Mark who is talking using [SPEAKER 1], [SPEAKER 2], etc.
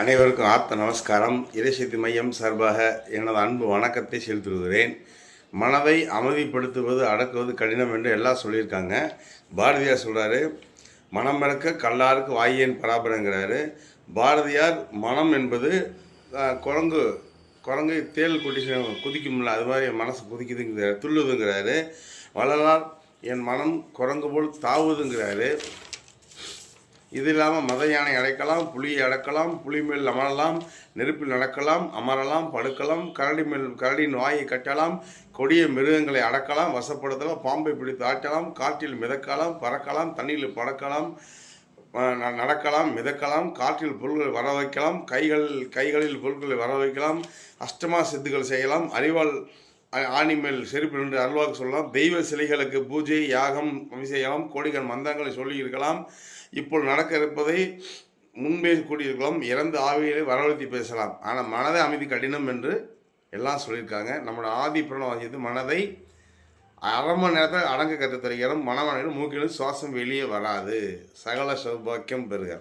[SPEAKER 1] அனைவருக்கும் ஆர்த்த நமஸ்காரம். இறைசக்தி மையம் சார்பாக எனது அன்பு வணக்கத்தை செலுத்துகிறேன். மனதை அமைதிப்படுத்துவது அடக்குவது கடினம் என்று எல்லாம் சொல்லியிருக்காங்க. பாரதியார் சொல்கிறாரு, மனம் மறக்க கல்லாருக்கு வாயேன் பராபரங்கிறாரு. பாரதியார் மனம் என்பது குரங்கு தேல் குதிக்கும்ல, அது மாதிரி மனசு குதிக்குதுங்கிறாரு, துள்ளுதுங்கிறாரு. வள்ளலார் என் மனம் குரங்கு போல் தாவுதுங்கிறாரு. இது இல்லாமல் மத யானை அடைக்கலாம், புலியை அடக்கலாம், புலி மேல் அமரலாம், நெருப்பில் நடக்கலாம், அமரலாம், படுக்கலாம், கரடியின் வாயை கட்டலாம், கொடிய மிருகங்களை அடக்கலாம், வசப்படுத்தலாம், பாம்பை பிடித்து ஆட்டலாம், காற்றில் மிதக்கலாம், பறக்கலாம், தண்ணீரில் பறக்கலாம், நடக்கலாம், மிதக்கலாம், காற்றில் பொருள்களை வர வைக்கலாம், கைகளில் பொருட்களை வர வைக்கலாம், அஷ்டமா சித்துகள் செய்யலாம், அறிவால் ஆணிமேல் செருப்பு என்று அருள்வாக்கு சொல்லலாம், தெய்வ சிலைகளுக்கு பூஜை யாகம் அபிஷேகம் கோடிகள் மந்திரங்களை சொல்லி இருக்கலாம், இப்போது நடக்க இருப்பதை முன்பே கூடியிருக்கலாம், இறந்த ஆவிகளை வரவழைத்து பேசலாம். ஆனால் மனதை அமைதி கடினம் என்று எல்லாம் சொல்லியிருக்காங்க. நம்மளோட ஆதி பிரணவம் மனதை அரை மணி நேரத்தில் அடங்க கற்று தருகிறோம். மனமனையில் மூக்கிலும் சுவாசம் வெளியே வராது. சகல சௌபாக்கியம் பெறுக.